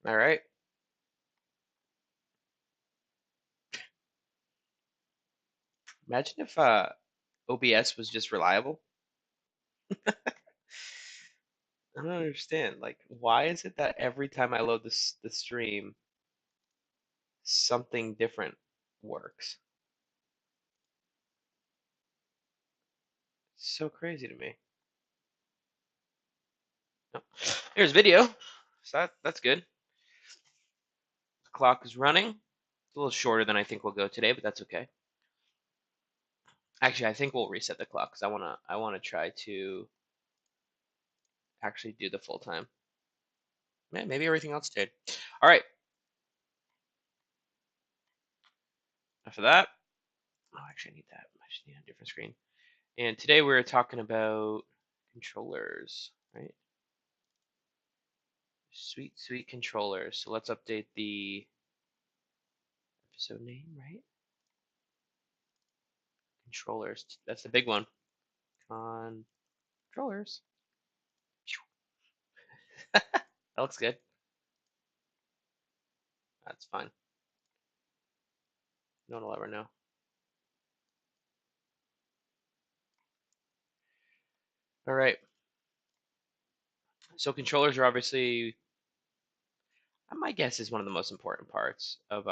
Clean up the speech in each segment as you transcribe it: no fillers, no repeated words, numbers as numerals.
All right. Imagine if OBS was just reliable. I don't understand. Like, why is it that every time I load the stream, something different works? So crazy to me. Oh, here's video. So that's good. The clock is running. It's a little shorter than I think we'll go today, but that's okay. Actually, I think we'll reset the clock because I wanna try to actually do the full time. Yeah, maybe everything else did. All right. After that, oh, actually, I need that. I just need a different screen. And today we're talking about controllers, right? Sweet, sweet controllers. So let's update the episode name, right? Controllers. That's the big one. Controllers. That looks good. That's fine. No one will ever know. All right. So controllers are obviously, my guess, is one of the most important parts of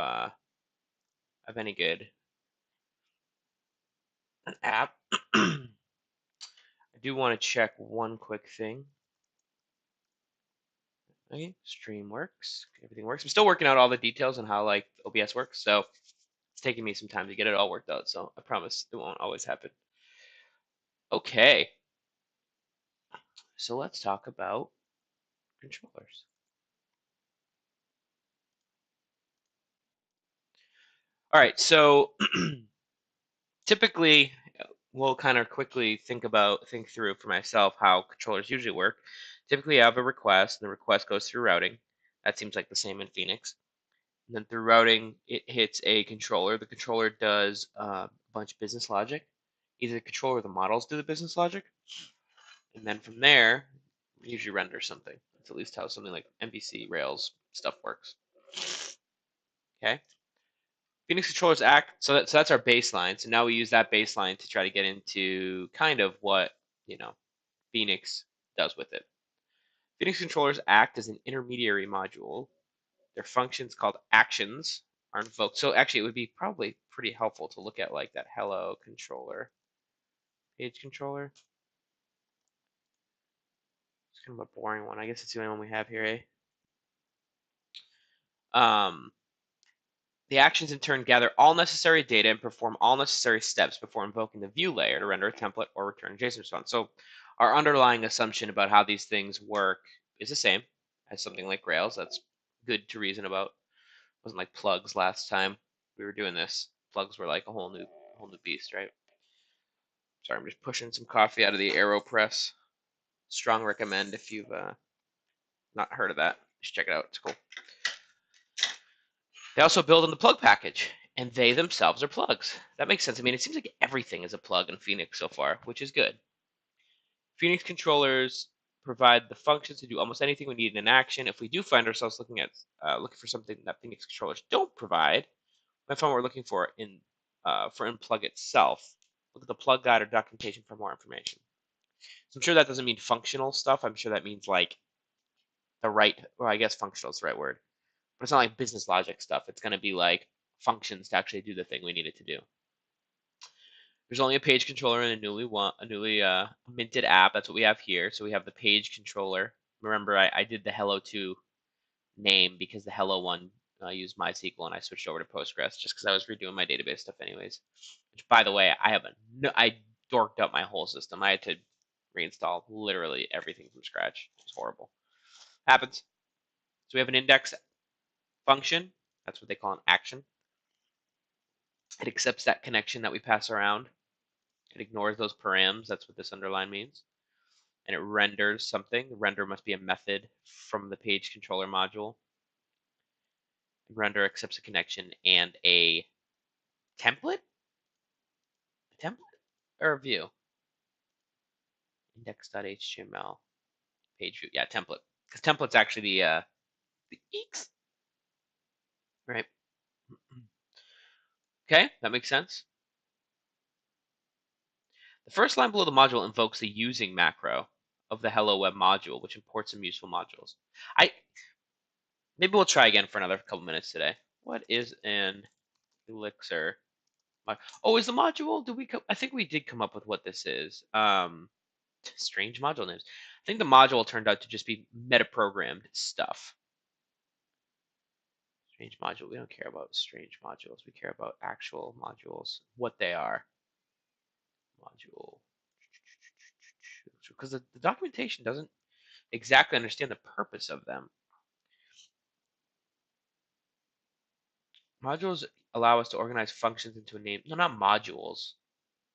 any good app. I do want to check one quick thing. Okay, stream works. Everything works. I'm still working out all the details on how like OBS works, so it's taking me some time to get it all worked out. So I promise it won't always happen. Okay, so let's talk about controllers. All right, so typically we'll kind of quickly think through for myself how controllers usually work. Typically, I have a request, and the request goes through routing. That seems like the same in Phoenix. And then through routing, it hits a controller. The controller does a bunch of business logic. Either the controller or the models do the business logic, and then from there, we usually render something. That's at least how something like MVC Rails stuff works. Okay. Phoenix controllers act so that's our baseline. So now we use that baseline to try to get into kind of what Phoenix does with it. Phoenix controllers act as an intermediary module. Their functions called actions are invoked. So actually, it would be probably pretty helpful to look at like that hello controller page controller. It's kind of a boring one. I guess it's the only one we have here, eh? Um, the actions in turn gather all necessary data and perform all necessary steps before invoking the view layer to render a template or return a JSON response. So our underlying assumption about how these things work is the same as something like Rails. That's good to reason about. It wasn't like plugs last time we were doing this. Plugs were like a whole new beast, right? Sorry, I'm just pushing some coffee out of the AeroPress. Strong recommend if you've not heard of that. Just check it out. It's cool. They also build in the plug package, and they themselves are plugs. That makes sense. I mean, it seems like everything is a plug in Phoenix so far, which is good. Phoenix controllers provide the functions to do almost anything we need in an action. If we do find ourselves looking for something that Phoenix controllers don't provide, I find what we're looking for in plug itself. Look at the plug guide or documentation for more information. So I'm sure that doesn't mean functional stuff. I'm sure that means like well, I guess functional is the right word, but it's not like business logic stuff. It's going to be like functions to actually do the thing we need it to do. There's only a page controller in a newly minted app. That's what we have here. So we have the page controller. Remember, I did the Hello2 name because the Hello one used MySQL and I switched over to Postgres just because I was redoing my database stuff anyways. Which, by the way, I dorked up my whole system. I had to reinstall literally everything from scratch. It was horrible. Happens. So we have an index function. That's what they call an action. It accepts that connection that we pass around. It ignores those params. That's what this underline means. And it renders something. The render must be a method from the page controller module. Render accepts a connection and a template? A template or a view? Index.html page view. Yeah, template. Because template's actually Eeks. Right. Okay, that makes sense. The first line below the module invokes the using macro of the hello web module, which imports some useful modules. Maybe we'll try again for another couple minutes today. What is an Elixir? Oh, is the module? I think we did come up with what this is. Strange module names. I think the module turned out to just be metaprogrammed stuff. Strange module. We don't care about strange modules. We care about actual modules, what they are. Module. Because the documentation doesn't exactly understand the purpose of them. Modules allow us to organize functions into a name. No, not modules.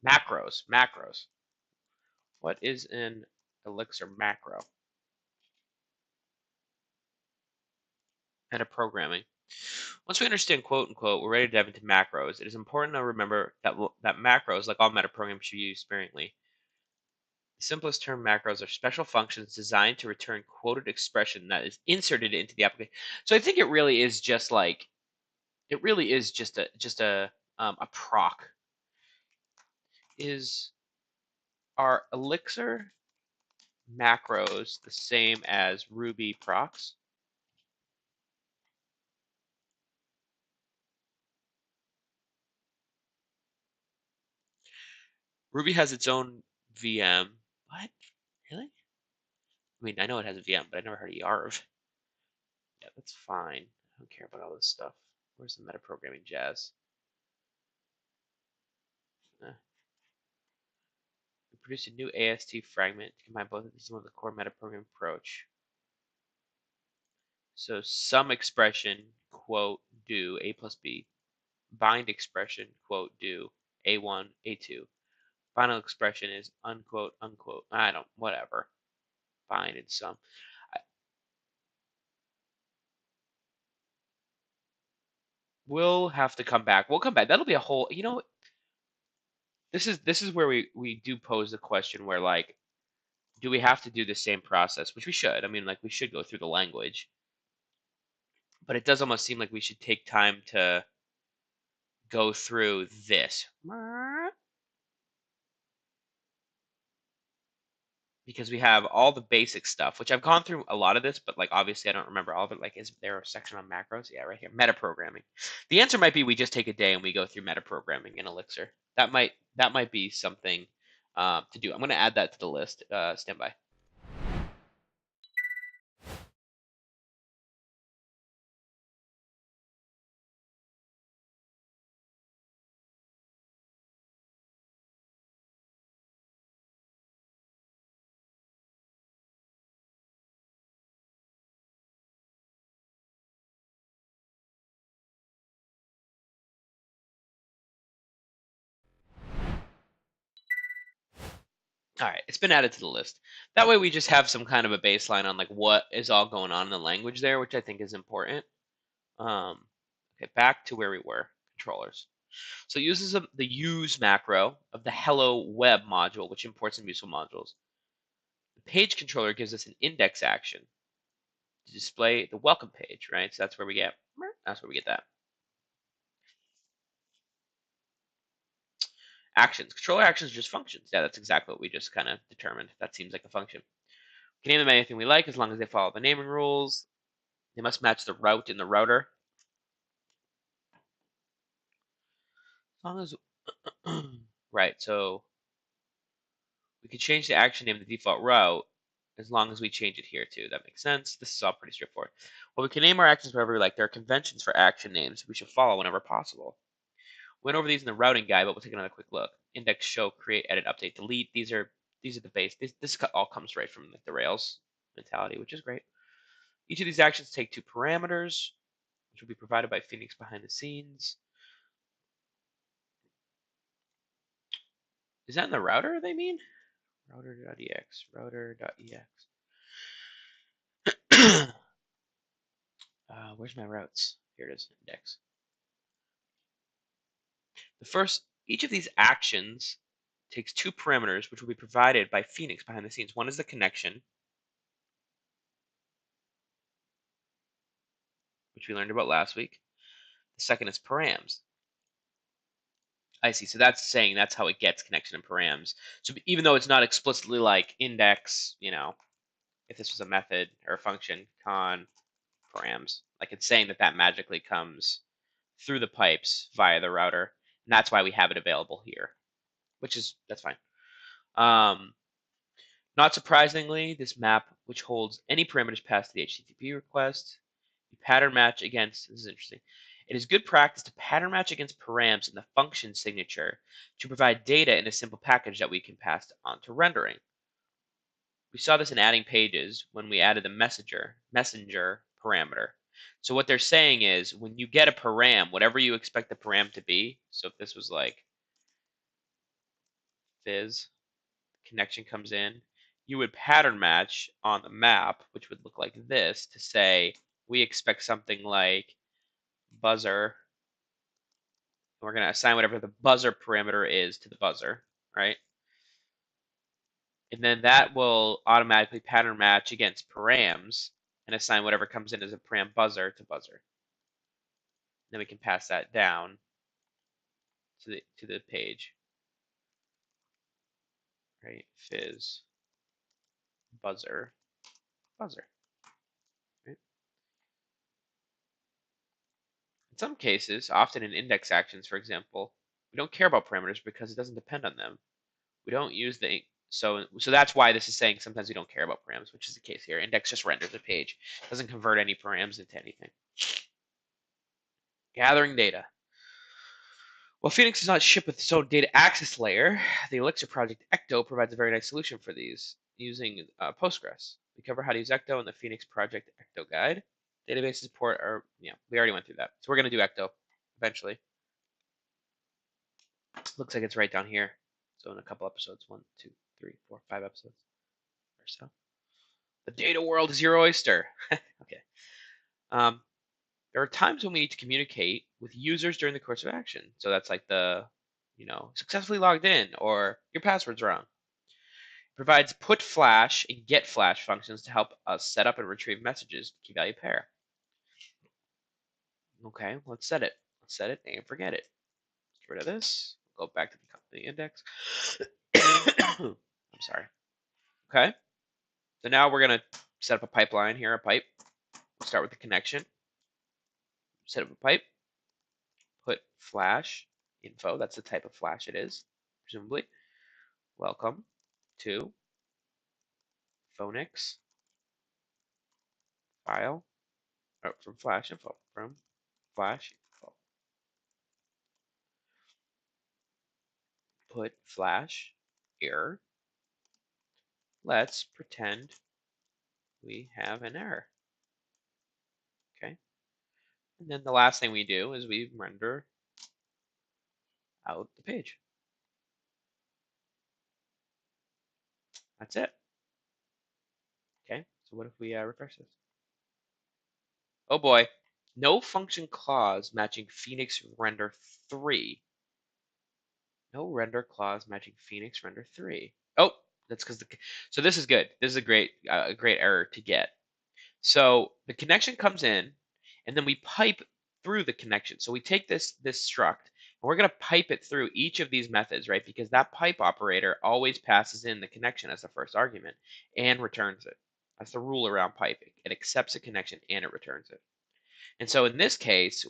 Macros. What is an Elixir macro? Metaprogramming. Once we understand quote unquote, we're ready to dive into macros. It is important to remember that macros, like all metaprograms, should be used sparingly. The simplest term macros are special functions designed to return quoted expression that is inserted into the application. So I think it really is just like a proc. Is our Elixir macros the same as Ruby procs? Ruby has its own VM. What? Really? I mean, I know it has a VM, but I never heard of YARV. Yeah, that's fine. I don't care about all this stuff. Where's the metaprogramming jazz? We produced a new AST fragment to combine both of these with the core metaprogramming approach. So sum expression, quote, do A plus B. Bind expression, quote, do A1, A2. Final expression is unquote, unquote. I don't, whatever. Bind and sum. We'll have to come back. We'll come back. That'll be a whole, this is where we do pose the question where like, do we have to do the same process? Which we should. I mean, like we should go through the language. But it does almost seem like we should take time to go through this. Because we have all the basic stuff, which I've gone through a lot of this, but like obviously I don't remember all of it. Like, is there a section on macros? Yeah, right here. Metaprogramming. The answer might be we just take a day and we go through metaprogramming in Elixir. That might be something to do. I'm going to add that to the list. Stand by. All right, it's been added to the list. That way we just have some kind of a baseline on like what is all going on in the language there, which I think is important. Okay, back to where we were, controllers. So it uses the use macro of the hello web module, which imports some useful modules. The page controller gives us an index action to display the welcome page, right? So that's where we get that. Actions. Controller actions are just functions. Yeah, that's exactly what we just kind of determined. That seems like a function. We can name them anything we like as long as they follow the naming rules. They must match the route in the router. As long as right, so we can change the action name to the default route as long as we change it here too. That makes sense. This is all pretty straightforward. Well, we can name our actions wherever we like. There are conventions for action names we should follow whenever possible. We went over these in the routing guide, but we'll take another quick look. Index, show, create, edit, update, delete. These are the base. This all comes right from like the Rails mentality, which is great. Each of these actions take 2 parameters, which will be provided by Phoenix behind the scenes. Is that in the router they mean? Router.ex, router.ex. Where's my routes? Here it is, index. Each of these actions takes 2 parameters, which will be provided by Phoenix behind the scenes. One is the connection. which we learned about last week. The second is params. I see. So that's saying that's how it gets connection and params. So even though it's not explicitly like index, if this was a method or a function, con params, like it's saying that magically comes through the pipes via the router, and that's why we have it available here, that's fine. Not surprisingly, this map, which holds any parameters passed to the HTTP request, you pattern match against, this is interesting, it is good practice to pattern match against params in the function signature to provide data in a simple package that we can pass on to rendering. We saw this in adding pages when we added the messenger parameter. So what they're saying is when you get a param, whatever you expect the param to be, so if this was like fizz, connection comes in, you would pattern match on the map, which would look like this, to say we expect something like buzzer. We're going to assign whatever the buzzer parameter is to the buzzer, right? And then that will automatically pattern match against params and assign whatever comes in as a param buzzer to buzzer. Then we can pass that down to the page, right? Fizz buzzer. Right? In some cases, often in index actions, for example, we don't care about parameters because it doesn't depend on them. We don't use so that's why this is saying sometimes we don't care about params, which is the case here. Index just renders a page, doesn't convert any params into anything. Gathering data. Well, Phoenix does not ship with its own data access layer. The Elixir project Ecto provides a very nice solution for these using Postgres. We cover how to use Ecto in the Phoenix project Ecto guide. Database support we already went through that. So we're going to do Ecto eventually. Looks like it's right down here. So in a couple episodes, 1, 2, 3, 4, 5 episodes or so. The data world is your oyster. Okay. There are times when we need to communicate with users during the course of action. So that's like successfully logged in or your password's wrong. It provides put flash and get flash functions to help us set up and retrieve messages, key value pair. Okay, let's set it. Let's set it and forget it. Get rid of this. Go back to the company index. I'm sorry. Okay. So now we're going to set up a pipeline here, a pipe. Start with the connection. Set up a pipe. Put flash info. That's the type of flash it is, presumably. Welcome to Phoenix file from flash info. Put flash error. Let's pretend we have an error. Okay. And then the last thing we do is we render out the page. That's it. Okay. So what if we refresh this? Oh boy. No function clause matching Phoenix render 3. No render clause matching Phoenix render 3. Oh, that's because so this is good. This is a great error to get. So the connection comes in, and then we pipe through the connection. So we take this struct, and we're going to pipe it through each of these methods, right? Because that pipe operator always passes in the connection as the first argument and returns it. That's the rule around piping. It accepts a connection and it returns it. And so in this case,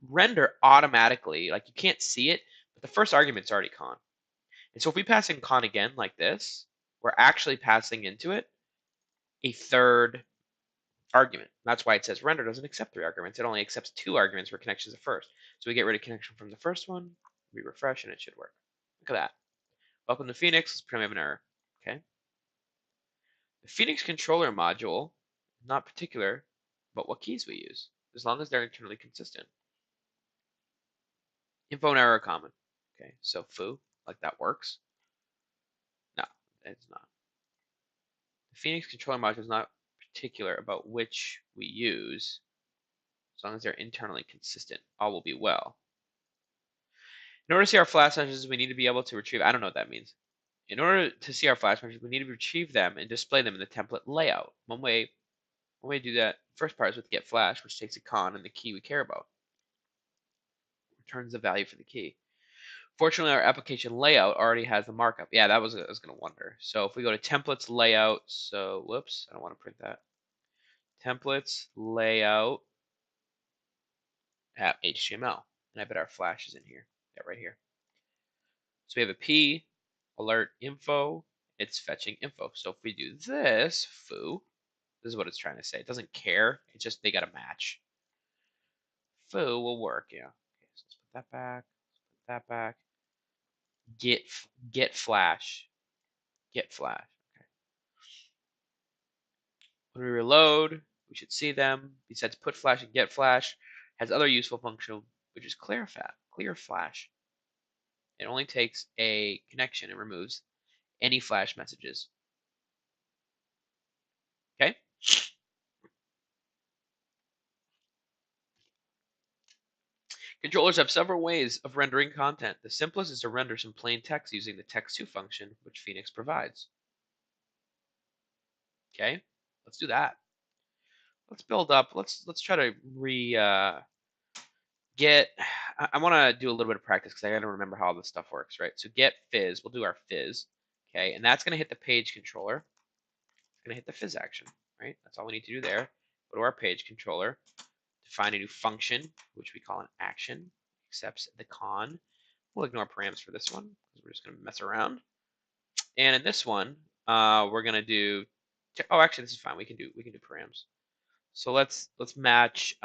render automatically, like you can't see it, but the first argument's already con. And so if we pass in con again like this, we're actually passing into it a third argument. That's why it says render doesn't accept 3 arguments. It only accepts 2 arguments where connection is the first. So we get rid of connection from the first one, we refresh, and it should work. Look at that. Welcome to Phoenix. Let's pretend we have an error. Okay. The Phoenix controller module is not particular about what keys we use, as long as they're internally consistent. Info and error are common. Okay, so foo, like that works. No, it's not. The Phoenix controller module is not particular about which we use, as long as they're internally consistent. All will be well. In order to see our flash messages, we need to be able to retrieve, I don't know what that means. In order to see our flash messages, we need to retrieve them and display them in the template layout. One way One way to do that, first part is with get flash, which takes a con and the key we care about. Returns the value for the key. Fortunately, our application layout already has the markup. Yeah, that was I was going to wonder. So if we go to templates layout, so whoops, I don't want to print that. Templates layout app HTML, and I bet our flash is in here. Yeah, right here. So we have a P alert info. It's fetching info. So if we do this foo, this is what it's trying to say. It doesn't care. It's just they got to match. Foo will work. Yeah. Okay, so let's put that back. Let's put that back. Get flash. Get flash. Okay. When we reload, we should see them. Besides put flash and get flash, has other useful function, which is clear flash. It only takes a connection and removes any flash messages. Okay. Controllers have several ways of rendering content. The simplest is to render some plain text using the text2 function, which Phoenix provides. Okay, let's do that. Let's build up. Let's try to get. I want to do a little bit of practice because I got to remember how all this stuff works, right? So get fizz. We'll do our fizz. Okay, and that's going to hit the page controller. It's going to hit the fizz action, right? That's all we need to do there. Go to our page controller, define a new function, which we call an action, accepts the con. We'll ignore params for this one because we're just going to mess around. And in this one, we're going to do. Oh, actually, this is fine. We can do params. So let's match.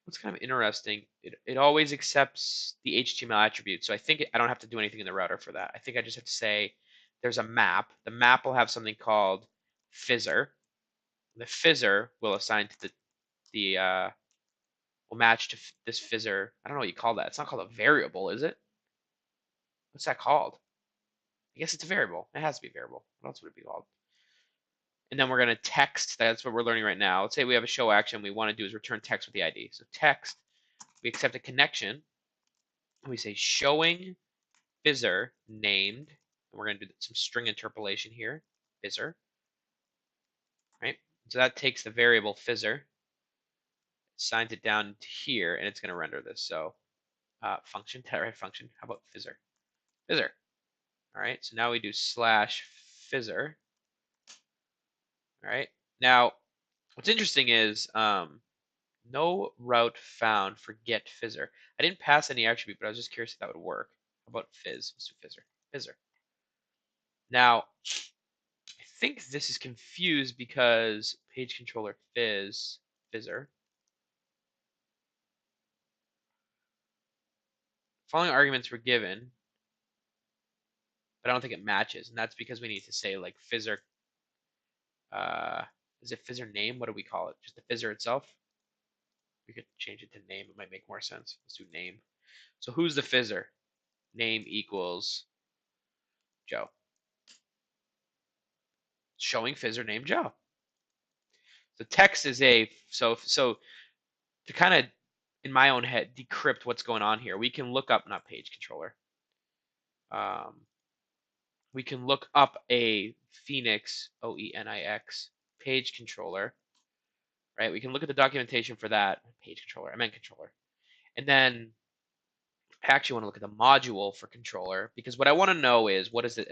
What's kind of interesting, it always accepts the HTML attribute. So I think I don't have to do anything in the router for that. I think I just have to say there's a map. The map will have something called fizzer. The fizzer will assign to will match to this fizzer. I don't know what you call that. It's not called a variable, is it? What's that called? I guess it's a variable. It has to be a variable. What else would it be called? And then we're going to text. That's what we're learning right now. Let's say we have a show action. We want to do is return text with the ID. So text, we accept a connection. And we say showing fizzer named. And we're going to do some string interpolation here. Fizzer. Right? So that takes the variable fizzer, assigns it down to here, and it's going to render this. So function, right? Function. How about fizzer? Fizzer. All right. So now we do slash fizzer. All right. Now, what's interesting is no route found for get fizzer. I didn't pass any attribute, but I was just curious if that would work. How about fizz? Let's do fizzer. Fizzer. Now, I think this is confused because page controller fizzer. Following arguments were given, but I don't think it matches, and that's because we need to say like fizzer. Is it fizzer name? What do we call it? Just the fizzer itself? We could change it to name. It might make more sense. Let's do name. So who's the fizzer? Name equals Joe. Showing fizzer named Joe. The text is a so to kind of in my own head decrypt what's going on here. We can look up not page controller. We can look up a Phoenix OENIX page controller, right? We can look at the documentation for that page controller. I meant controller, and then I actually want to look at the module for controller because what I want to know is what is it,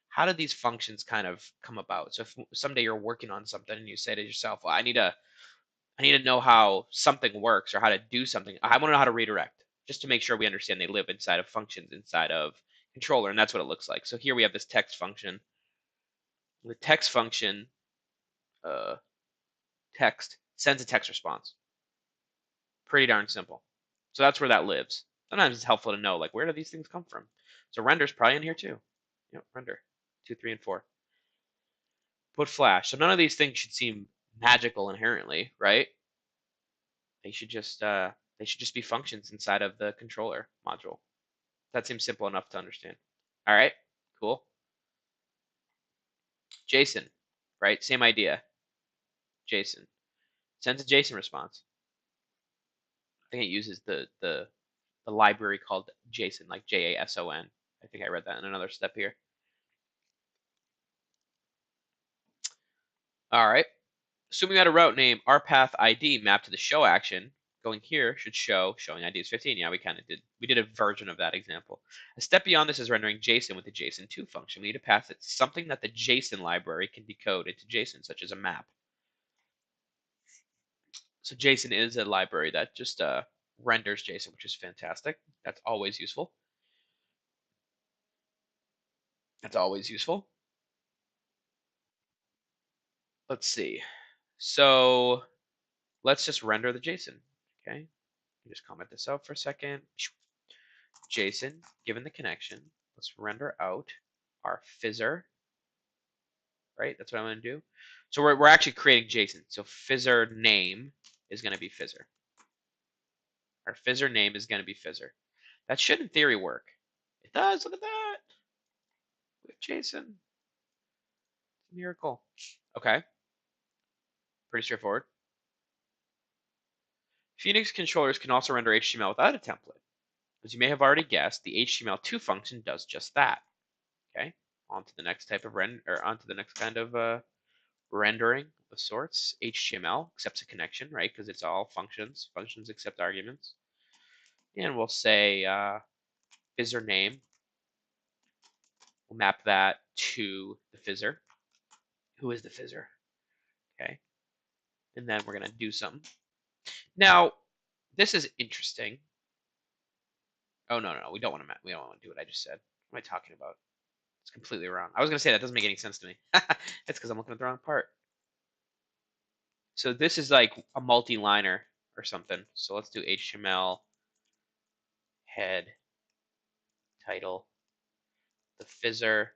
how did these functions kind of come about? So if someday you're working on something and you say to yourself, well, I need to know how something works or how to do something. I want to know how to redirect just to make sure we understand they live inside of functions inside of controller, and that's what it looks like. So here we have this text function. The text function text sends a text response. Pretty darn simple. So that's where that lives. Sometimes it's helpful to know, like, where do these things come from? So render's probably in here too. Yep, render. 2, 3, and 4. Put flash. So none of these things should seem magical inherently, right? They should just be functions inside of the controller module. That seems simple enough to understand. All right, cool. JSON, right? Same idea. JSON sends a JSON response. I think it uses the library called JSON, like JASON. I think I read that in another step here. All right. Assuming that a route name rpath ID mapped to the show action, going here should show showing ID is 15. Yeah, we did a version of that example. A step beyond this is rendering JSON with the JSON2 function. We need to pass it something that the JSON library can decode into JSON, such as a map. So JSON is a library that just renders JSON, which is fantastic. That's always useful. That's always useful. Let's see. So let's just render the JSON. Okay. Just comment this out for a second. JSON, given the connection, let's render out our fizzer, right? That's what I'm going to do. So we're actually creating JSON. So fizzer name is going to be fizzer. Our fizzer name is going to be fizzer. That should, in theory, work. It does. Look at that. With JSON. It's a miracle. Okay. Pretty straightforward. Phoenix controllers can also render HTML without a template. As you may have already guessed, the HTML2 function does just that. Okay. On to the next type of on to the next kind of rendering of sorts. HTML accepts a connection, right? Because it's all functions. Functions accept arguments. And we'll say fizzer name. We'll map that to the fizzer. Who is the fizzer? Okay. And then we're going to do something. Now, this is interesting. Oh, no. We don't want to we don't want to do what I just said. What am I talking about? It's completely wrong. I was going to say that doesn't make any sense to me. That's because I'm looking at the wrong part. So this is like a multi-liner or something. So let's do HTML head title. The fizzer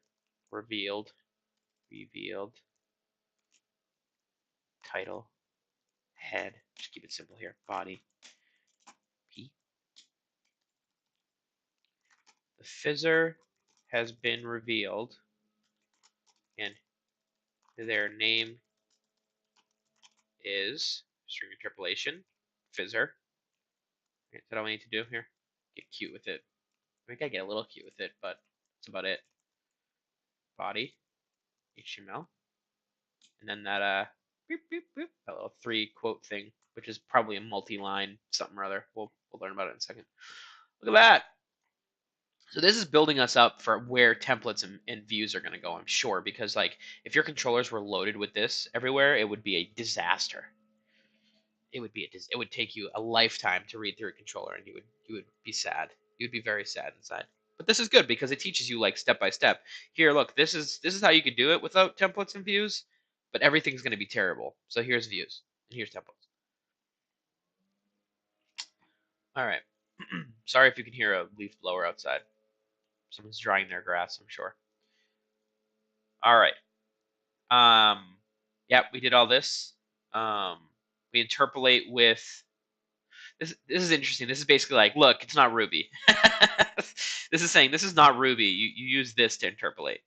revealed title head. Just keep it simple here. Body P. The fizzer has been revealed, and their name is string interpolation fizzer. Is that all we need to do here? Get cute with it. I think I get a little cute with it, but that's about it. Body HTML, and then that beep, beep, beep, that little 3 quote thing, which is probably a multi-line something or other. We'll learn about it in a second. Look at that. So this is building us up for where templates and views are going to go, I'm sure, because like if your controllers were loaded with this everywhere, it would be a disaster. It would take you a lifetime to read through a controller, and you would be sad. You would be very sad inside. But this is good because it teaches you like step by step. Here, look, this is how you could do it without templates and views, but everything's going to be terrible. So here's views and here's templates. All right. Sorry if you can hear a leaf blower outside. Someone's drying their grass, I'm sure. All right. Yep, we did all this. We interpolate with this. This is interesting. This is basically like, look, it's not Ruby. This is saying this is not Ruby. You use this to interpolate,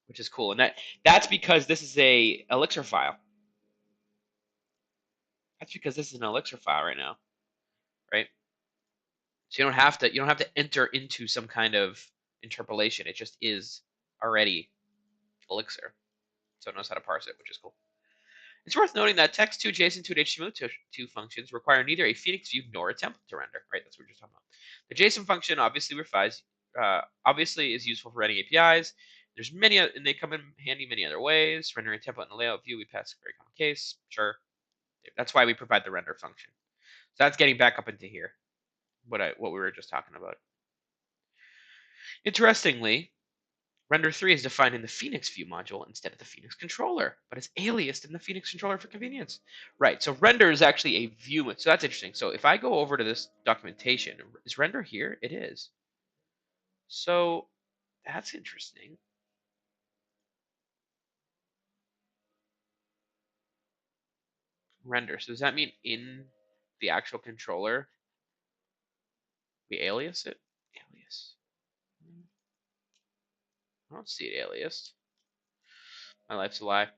which is cool. And that's because this is a Elixir file. That's because this is an Elixir file right now, right? So you don't have to enter into some kind of interpolation. It just is already Elixir, so it knows how to parse it, which is cool. It's worth noting that text2, JSON2, and HTML2 functions require neither a Phoenix view nor a template to render. Right, that's what we're just talking about. The JSON function obviously is useful for writing APIs. There's many, and they come in handy many other ways. Rendering a template in a layout view, we pass a very common case. Sure, that's why we provide the render function. So that's getting back up into here, what we were just talking about. Interestingly, Render 3 is defined in the Phoenix view module instead of the Phoenix controller, but it's aliased in the Phoenix controller for convenience. Right, so render is actually a view. So that's interesting. So if I go over to this documentation, is render here? It is. So that's interesting. Render. So does that mean in the actual controller we alias it? Alias. I don't see it aliased. My life's a lie.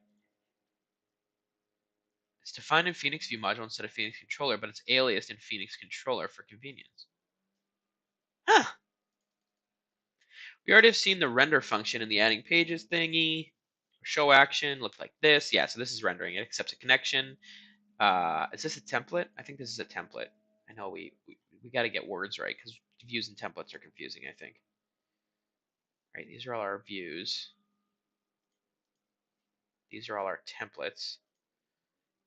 It's defined in Phoenix view module instead of Phoenix controller, but it's aliased in Phoenix controller for convenience. Huh. We already have seen the render function in the adding pages thingy. Show action looks like this. Yeah, so this is rendering. It accepts a connection. Is this a template? I think this is a template. I know we got to get words right because views and templates are confusing, I think. Right, these are all our views. These are all our templates.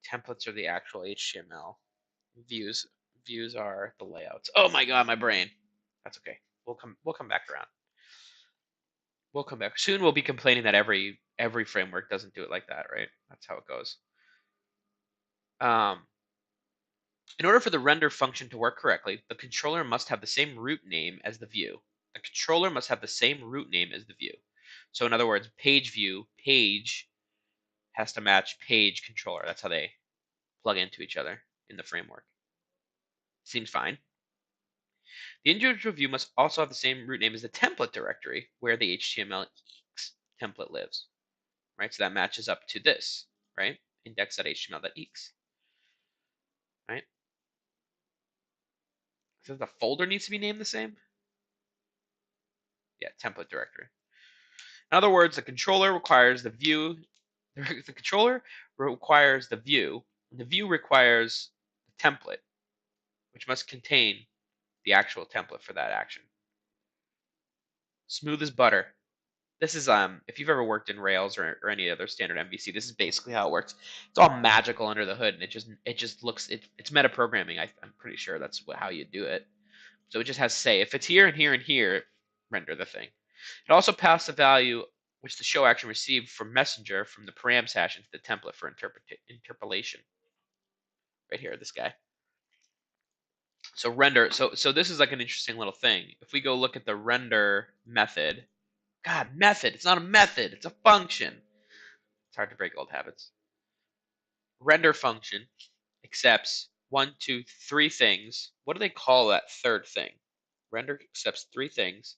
Templates are the actual HTML. Views are the layouts. Oh my god, my brain. That's okay. We'll come back around. We'll come back. Soon we'll be complaining that every framework doesn't do it like that, right? That's how it goes. In order for the render function to work correctly, the controller must have the same root name as the view. The controller must have the same root name as the view. So in other words, page view, page has to match page controller. That's how they plug into each other in the framework. Seems fine. The individual view must also have the same root name as the template directory where the HTML template lives. Right? So that matches up to this, right? Index.html.exe. Right? So the folder needs to be named the same? Yeah, template directory. In other words, the controller requires the view. The controller requires the view. The view requires the template, which must contain the actual template for that action. Smooth as butter. This is if you've ever worked in Rails or any other standard MVC, this is basically how it works. It's all magical under the hood, and it just looks it's metaprogramming. I'm pretty sure that's how you do it. So it just has to say if it's here and here and here, render the thing. It also passed the value which the show action received from messenger from the params hash into the template for interpolation. Right here, this guy. So render. So this is like an interesting little thing. If we go look at the render method, God, method. It's not a method. It's a function. It's hard to break old habits. Render function accepts 1, 2, 3 things. What do they call that third thing? Render accepts 3 things,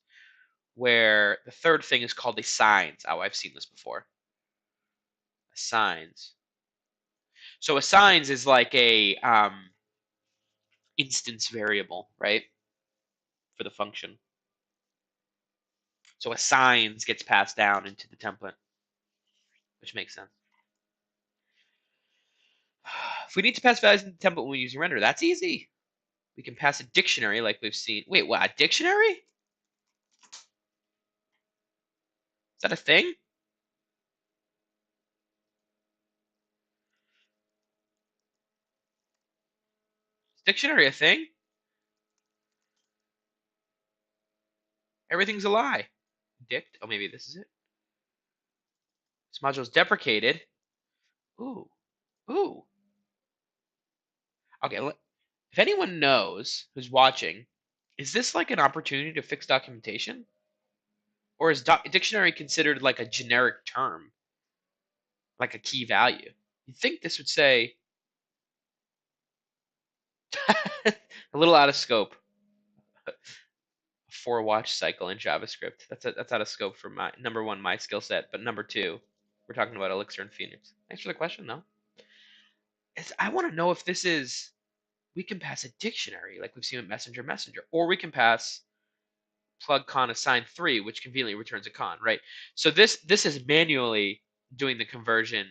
where the third thing is called assigns. Oh, I've seen this before. Assigns. So assigns is like a instance variable, right? For the function. So assigns gets passed down into the template, which makes sense. If we need to pass values in the template when we use render, that's easy. We can pass a dictionary like we've seen. Wait, what? A dictionary? Is that a thing? Is dictionary a thing? Everything's a lie. Dict? Oh, maybe this is it. This module is deprecated. Ooh. Ooh. Okay, if anyone knows who's watching, is this like an opportunity to fix documentation? Or is dictionary considered like a generic term, like a key value? You'd think this would say a little out of scope. A 4 watch cycle in JavaScript. That's out of scope for my number one, my skill set, but number two, we're talking about Elixir and Phoenix. Thanks for the question, though. I want to know if this is we can pass a dictionary like we've seen with messenger, or we can pass plug con assign 3, which conveniently returns a con, right? So this is manually doing the conversion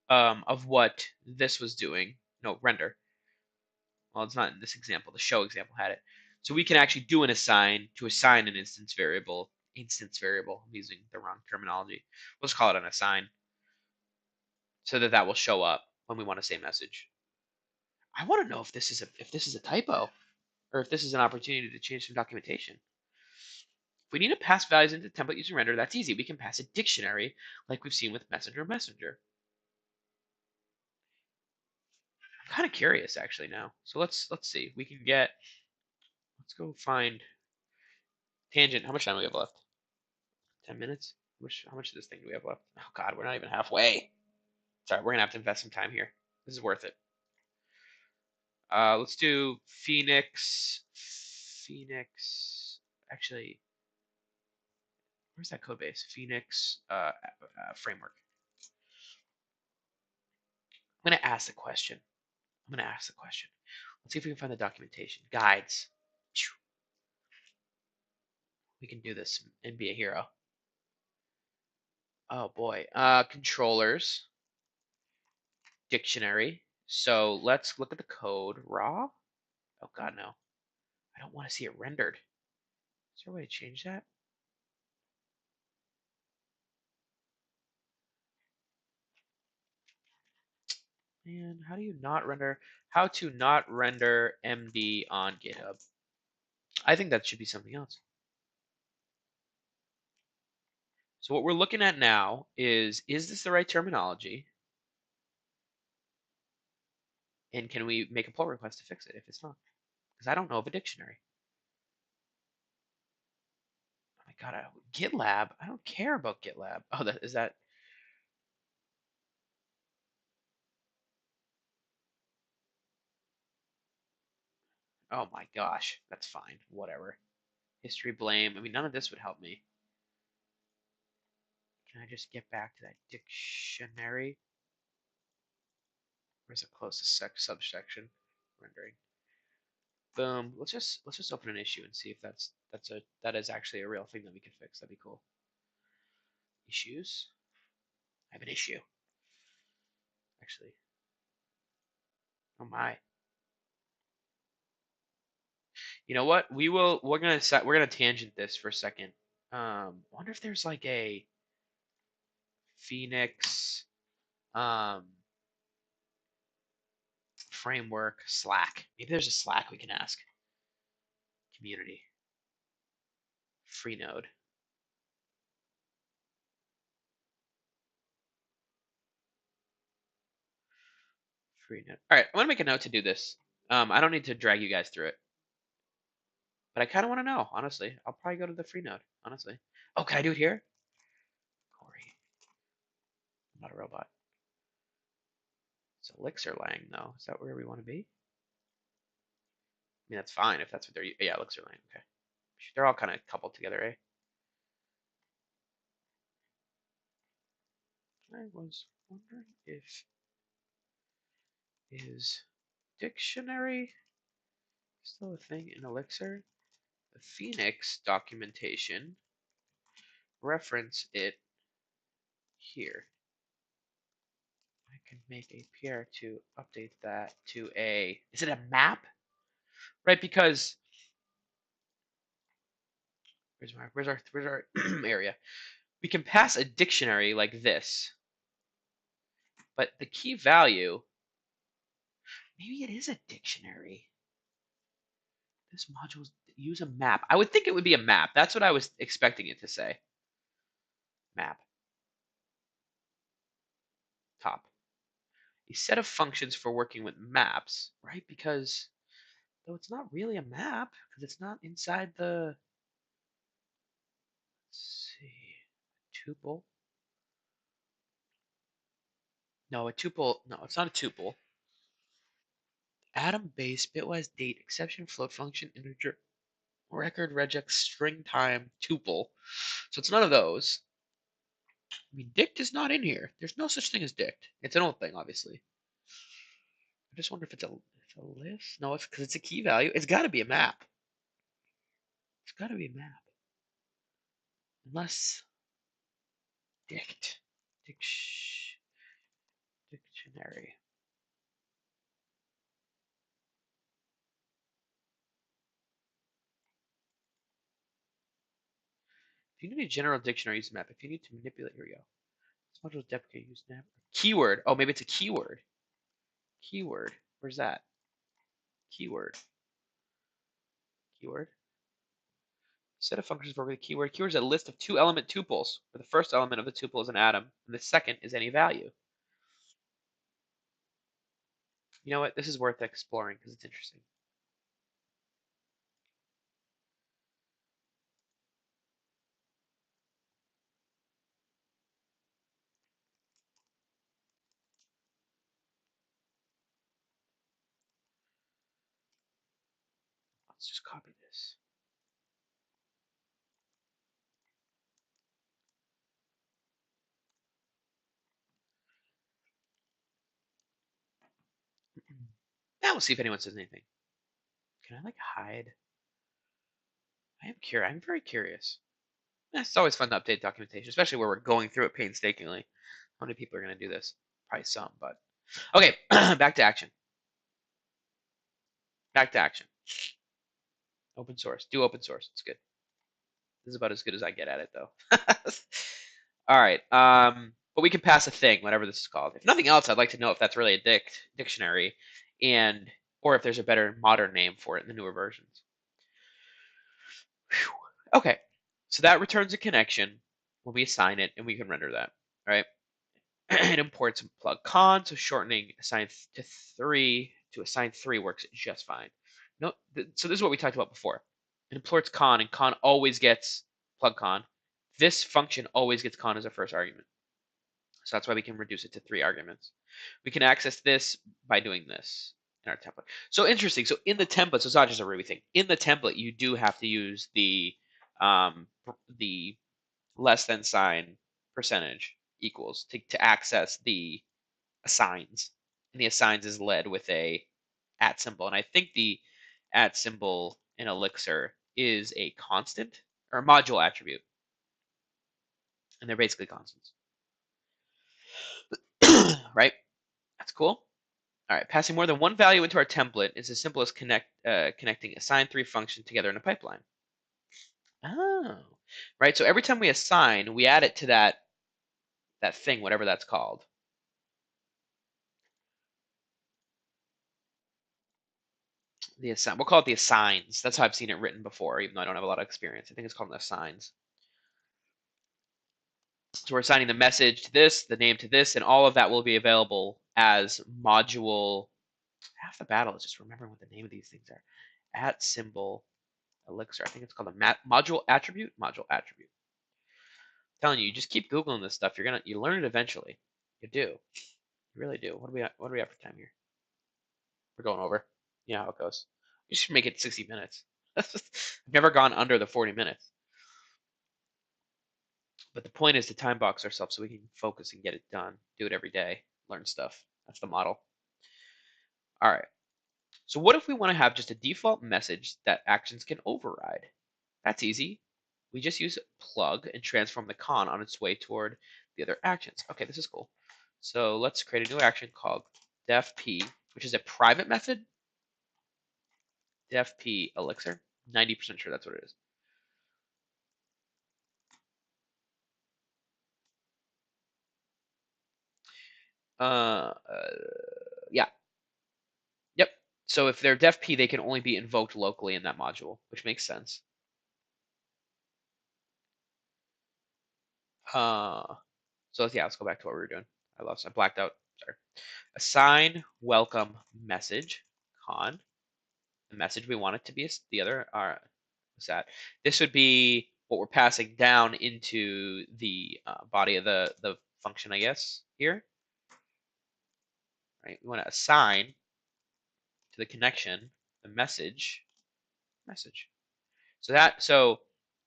of what this was doing. No, render. Well, it's not in this example. The show example had it. So we can actually do an assign to assign an instance variable. I'm using the wrong terminology. We'll just call it an assign so that will show up when we want to say message. I want to know if this is a typo or if this is an opportunity to change some documentation. If we need to pass values into template using render, that's easy. We can pass a dictionary like we've seen with messenger. I'm kind of curious actually now. So let's see. We can get. Let's go find tangent. How much time do we have left? 10 minutes. How much of this thing do we have left? Oh God, we're not even halfway. Sorry, we're gonna have to invest some time here. This is worth it. Let's do Phoenix. Actually, where's that code base? Phoenix framework. I'm gonna ask the question. Let's see if we can find the documentation. Guides. We can do this and be a hero. Oh boy. Controllers, dictionary. So let's look at the code. Raw? Oh god, no. I don't want to see it rendered. Is there a way to change that? Man, how do you not render? How to not render MD on GitHub? I think that should be something else. So what we're looking at now is this the right terminology? And can we make a pull request to fix it if it's not? Because I don't know of a dictionary. Oh my god, GitLab? I don't care about GitLab. Oh, that is that. Oh my gosh, that's fine. Whatever. History blame. I mean, none of this would help me. Can I just get back to that dictionary? Where's the closest subsection? Rendering. Boom. Let's just open an issue and see if that is actually a real thing that we can fix. That'd be cool. Issues. I have an issue. Actually. Oh my. You know what? We're gonna tangent this for a second. Wonder if there's like a Phoenix framework Slack. Maybe there's a Slack we can ask. Community. Free node. Free node. All right, I'm gonna make a note to do this. I don't need to drag you guys through it, but I kind of want to know. Honestly, I'll probably go to the free node. Honestly. Oh, can I do it here? Corey, I'm not a robot. It's Elixir Lang though. Is that where we want to be? I mean, that's fine if that's what they're. Yeah, Elixir Lang. Okay. They're all kind of coupled together, eh? I was wondering if is dictionary still a thing in Elixir? The Phoenix documentation reference it here. I can make a PR to update that to a. Is it a map? Right, because where's our area? We can pass a dictionary like this, but the key value. Maybe it is a dictionary. This module use a map. I would think it would be a map. That's what I was expecting it to say. Map. Top. A set of functions for working with maps, right? Because though it's not really a map because it's not inside the. Let's see, tuple. No, a tuple. No, it's not a tuple. Atom base bitwise date exception float function integer record regex string time tuple. So it's none of those. I mean, dict is not in here. There's no such thing as dict. It's an old thing, obviously. I just wonder if it's a list. No, it's because it's a key value. It's got to be a map. It's got to be a map. Unless dict. Dictionary. If you need a general dictionary, use map. If you need to manipulate, here we go. This module deprecate use map. Keyword. Oh, maybe it's a keyword. Keyword. Where's that? Keyword. Keyword. Set of functions for the keyword. Keyword is a list of two element tuples, where the first element of the tuple is an atom, and the second is any value. You know what? This is worth exploring because it's interesting. Let's just copy this. Now we'll see if anyone says anything. Can I like hide? I am curious. I'm very curious. It's always fun to update documentation, especially where we're going through it painstakingly. How many people are going to do this? Probably some, but okay. Back to action. Back to action. Open source. Do open source. It's good. This is about as good as I get at it, though. All right. But we can pass a thing, whatever this is called. If nothing else, I'd like to know if that's really a dictionary, and or if there's a better modern name for it in the newer versions. Whew. Okay. So that returns a connection when we assign it, and we can render that. Right. It imports plug con, so shortening assign to 3 to assign 3 works just fine. No, so this is what we talked about before. It imports con, and con always gets plug con. This function always gets con as a first argument. So that's why we can reduce it to 3 arguments. We can access this by doing this in our template. So interesting. So in the template, so it's not just a Ruby thing. In the template, you do have to use the less than sign percentage equals to access the assigns. And the assigns is led with a at symbol. And I think the at symbol in Elixir is a constant or a module attribute. And they're basically constants. Right? That's cool. All right, passing more than one value into our template is as simple as connecting assign 3 function together in a pipeline. Oh, right. So every time we assign, we add it to that thing, whatever that's called. The assign. We'll call it the assigns. That's how I've seen it written before, even though I don't have a lot of experience. I think it's called the assigns. So we're assigning the message to this, the name to this, and all of that will be available as module. Half the battle is just remembering what the name of these things are. At symbol Elixir. I think it's called a module attribute. Module attribute. I'm telling you, you just keep googling this stuff. You learn it eventually. You do. You really do. What do we have for time here? We're going over. You know how it goes. You should make it 60 minutes. I've never gone under the 40 minutes. But the point is to time box ourselves so we can focus and get it done. Do it every day. Learn stuff. That's the model. All right. So what if we want to have just a default message that actions can override? That's easy. We just use plug and transform the con on its way toward the other actions. Okay, this is cool. So let's create a new action called defp, which is a private method. defp elixir. 90% sure that's what it is. Yeah. Yep. So if they're defp, they can only be invoked locally in that module, which makes sense. So yeah, let's go back to what we were doing. I blacked out. Sorry. Assign welcome message con. The message we want it to be the other. What's that? This would be what we're passing down into the body of the function, I guess. Here, right? We want to assign to the connection the message. So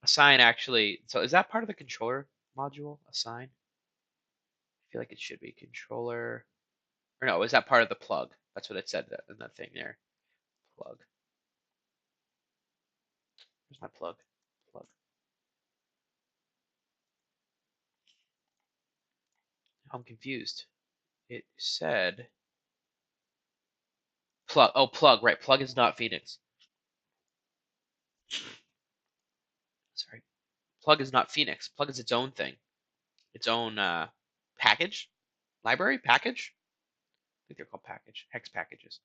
assign actually. So is that part of the controller module? Assign. I feel like it should be controller. Or no, is that part of the plug? That's what it said in that thing there. Plug. Where's my plug? Plug. I'm confused. It said plug. Oh, plug. Right. Plug is not Phoenix. Sorry. Plug is not Phoenix. Plug is its own thing. Its own package? Library? Package? I think they're called package. Hex packages.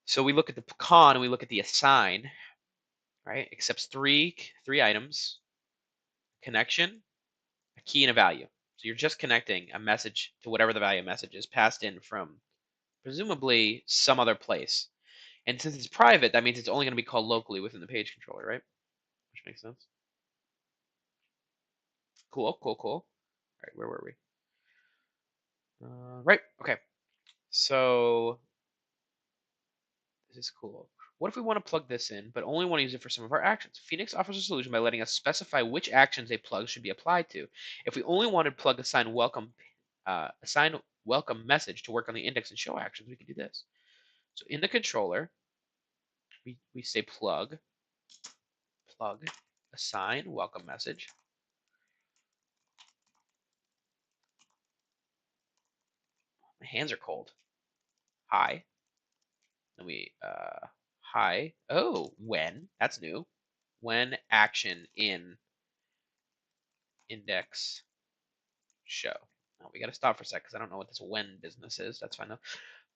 So we look at the con and we look at the assign, right? Accepts three items, connection, a key, and a value. So you're just connecting a message to whatever the value message is passed in from presumably some other place. And since it's private, that means it's only going to be called locally within the page controller, right? Which makes sense. Cool. All right, where were we? Right. Okay. So this is cool. What if we want to plug this in, but only want to use it for some of our actions? Phoenix offers a solution by letting us specify which actions a plug should be applied to. If we only wanted plug assign welcome message to work on the index and show actions, we could do this. So in the controller, we say plug assign welcome message. My hands are cold. Hi. Then we hi. Oh, when. That's new. When action in index show. Now we got to stop for a sec because I don't know what this when business is. That's fine though.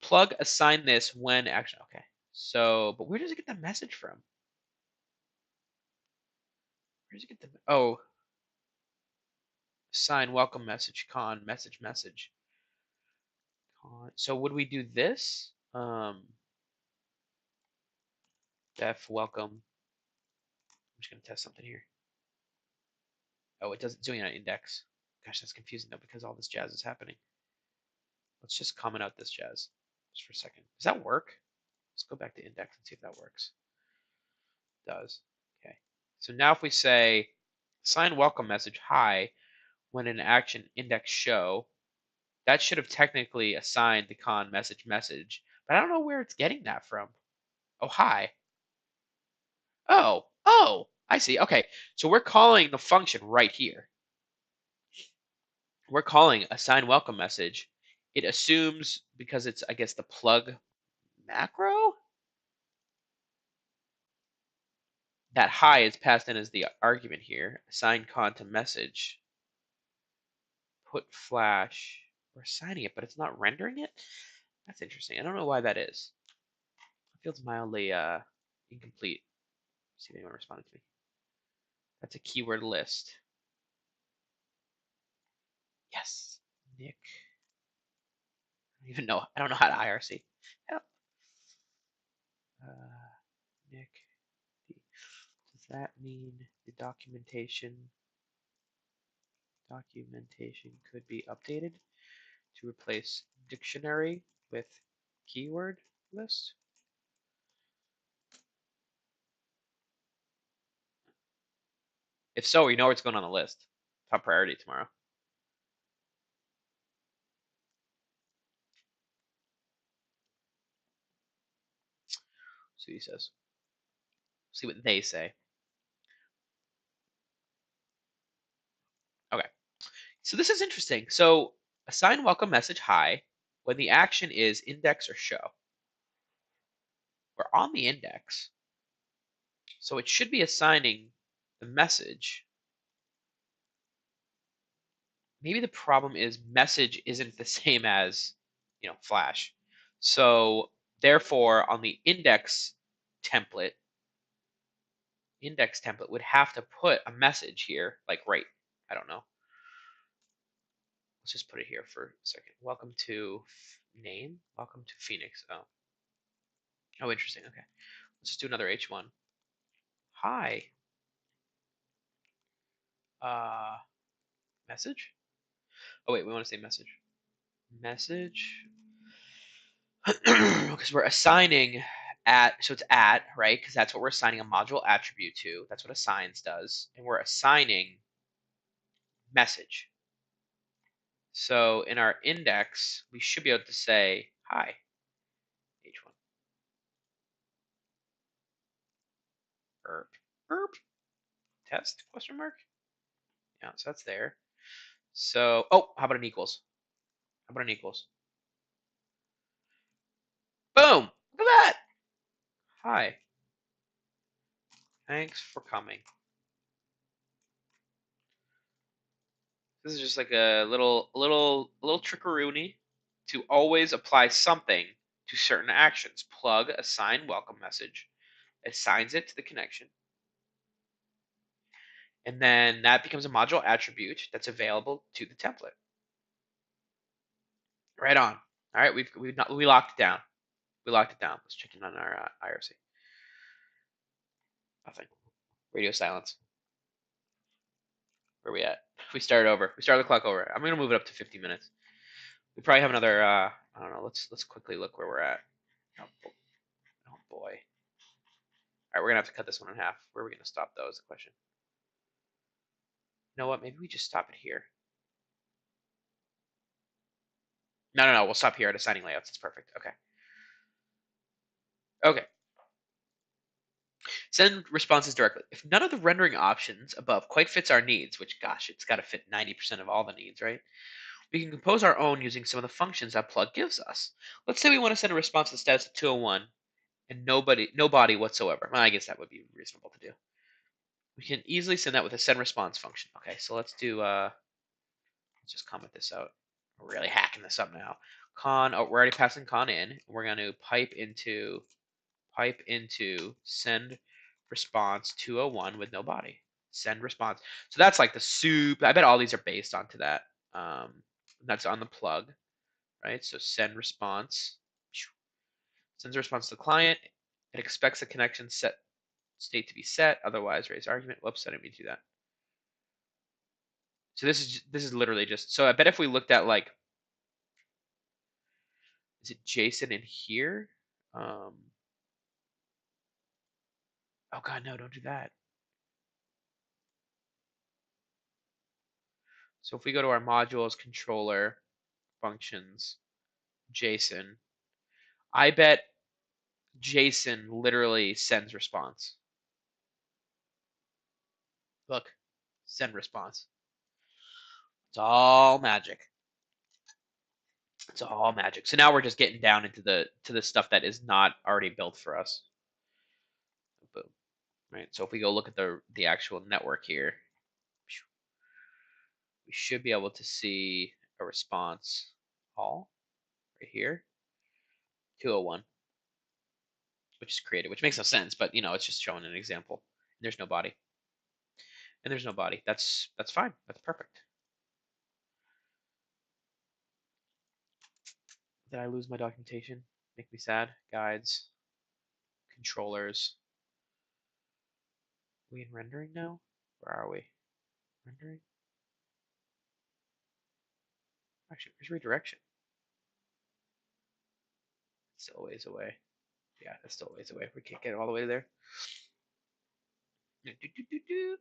Plug assign this when action. Okay. So, but where does it get the message from? Where does it get the assign welcome message con message. Con. So would we do this? Def welcome. I'm just gonna test something here. Oh, it doesn't doing it on index. Gosh, that's confusing though because all this jazz is happening. Let's just comment out this jazz just for a second. Does that work? Let's go back to index and see if that works. It does. Okay. So now if we say assign welcome message hi when in action index show, that should have technically assigned the con message, but I don't know where it's getting that from. Oh, hi. Oh, I see. Okay. So we're calling the function right here. We're calling assign welcome message. It assumes because it's, I guess, the plug macro that hi is passed in as the argument here. Assign con to message. Put flash. We're assigning it, but it's not rendering it. That's interesting. I don't know why that is. It feels mildly incomplete. Let's see if anyone responded to me. That's a keyword list. Yes, Nick. I don't even know. I don't know how to IRC. Help. Nick. Does that mean the documentation could be updated to replace dictionary with keyword list? If so, we know what's going on the list. Top priority tomorrow. See what he says. See what they say. Okay. So this is interesting. So assign welcome message hi when the action is index or show. We're on the index. So it should be assigning the message. Maybe the problem is message isn't the same as, flash. So therefore on the index template would have to put a message here, like right. I don't know. Let's just put it here for a second. Welcome to name. Welcome to Phoenix. Oh, interesting. Okay. Let's just do another H1. Hi. Message? Oh, wait, we want to say message. Message. Because we're assigning so it's at, right? Because that's what we're assigning a module attribute to. That's what assigns does. And we're assigning message. So in our index, we should be able to say hi, H1. Erp. Erp. Test, question mark? Yeah, so that's there. So, how about an equals? How about an equals? Boom! Look at that! Hi. Thanks for coming. This is just like a little trickeroony to always apply something to certain actions. Plug assign welcome message, assigns it to the connection, and then that becomes a module attribute that's available to the template. Right on. All right, we locked it down. We locked it down. Let's check in on our IRC. Nothing. Radio silence. Where are we at? We started over. We started the clock over. I'm gonna move it up to 50 minutes. We probably have another. I don't know. Let's quickly look where we're at. Oh boy. All right, we're gonna have to cut this one in half. Where are we gonna stop though? Is the question. You know what? Maybe we just stop it here. No. We'll stop here at assigning layouts. It's perfect. Okay. Okay. Send responses directly. If none of the rendering options above quite fits our needs, which gosh, it's got to fit 90% of all the needs, right? We can compose our own using some of the functions that plug gives us. Let's say we want to send a response to the status of 201 and no body whatsoever. Well, I guess that would be reasonable to do. We can easily send that with a send response function. Okay, so let's do let's just comment this out. We're really hacking this up now. Con, oh, we're already passing con in. We're going to pipe into send response 201 with no body. Send response. So that's like the soup. I bet all these are based onto that. That's on the plug, right? So send response. Sends a response to the client. It expects the connection set state to be set. Otherwise, raise argument. Whoops, I didn't mean to do that. So this is literally just. So I bet if we looked at like, is it JSON in here? Oh God, no! Don't do that. So if we go to our modules, controller, functions, JSON, I bet JSON literally sends response. Look, send response. It's all magic. It's all magic. So now we're just getting down into the stuff that is not already built for us. Boom. Right. So if we go look at the actual network here, we should be able to see a response all right here, 201, which is created, which makes no sense, but you know, it's just showing an example. There's no body. And there's no body. That's fine. That's perfect. Did I lose my documentation? Make me sad. Guides, controllers. Are we in rendering now? Where are we? Rendering? Actually, where's redirection? It's still a ways away. Yeah, that's still a ways away. We can't get all the way there.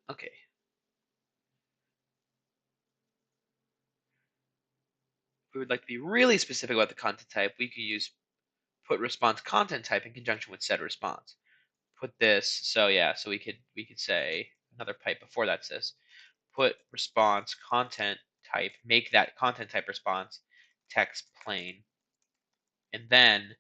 Okay. If we would like to be really specific about the content type, we could use put response content type in conjunction with said response. Put this, so yeah, so we could say another pipe before that says put response content type, make that content type response text plain, and then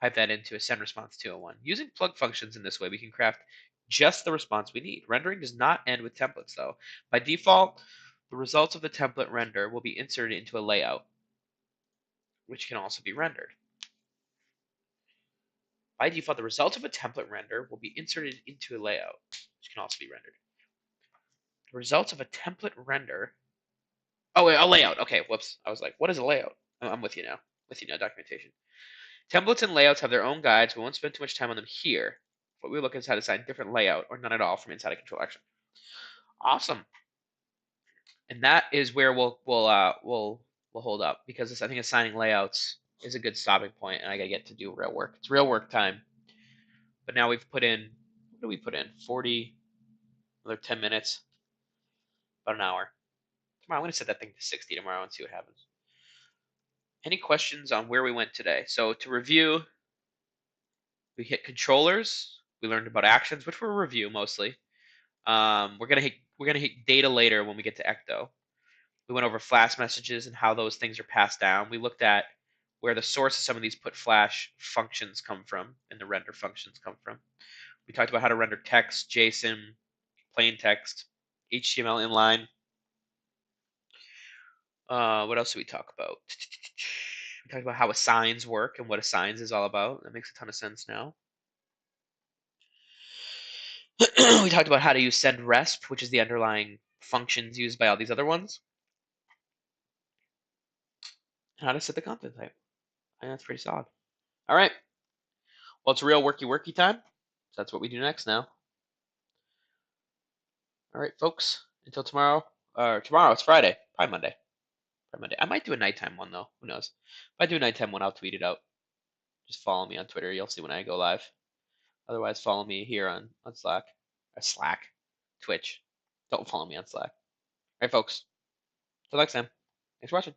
pipe that into a send response 201. Using plug functions in this way, we can craft just the response we need. Rendering does not end with templates, though. By default, the results of the template render will be inserted into a layout, which can also be rendered. By default, the results of a template render will be inserted into a layout, which can also be rendered. The results of a template render. Oh, wait, a layout. Okay, whoops. I was like, what is a layout? I'm with you now. With you now, documentation. Templates and layouts have their own guides. We won't spend too much time on them here. What we look at is how to assign different layout or none at all from inside a control action. Awesome. And that is where we'll hold up because I think assigning layouts is a good stopping point, and I gotta get to do real work. It's real work time. But now we've put in, what do we put in? 40, another 10 minutes, about an hour. Tomorrow I'm gonna set that thing to 60 tomorrow and see what happens. Any questions on where we went today? So to review, we hit controllers. We learned about actions, which were review mostly. We're gonna hit data later when we get to ecto. We went over flash messages and how those things are passed down. We looked at where the source of some of these put flash functions come from and the render functions come from. We talked about how to render text, JSON, plain text, HTML inline. What else did we talk about? We talked about how assigns work and what assigns is all about. That makes a ton of sense now. We talked about how to use send resp, which is the underlying functions used by all these other ones. And how to set the content type. I think that's pretty solid. All right. Well, it's real worky time. So that's what we do next now. All right, folks. Until tomorrow. Tomorrow, it's Friday. Probably Monday. I might do a nighttime one, though. Who knows? If I do a nighttime one, I'll tweet it out. Just follow me on Twitter. You'll see when I go live. Otherwise, follow me here on Slack. Twitch. Don't follow me on Slack. All right, folks. Till next time. Thanks for watching.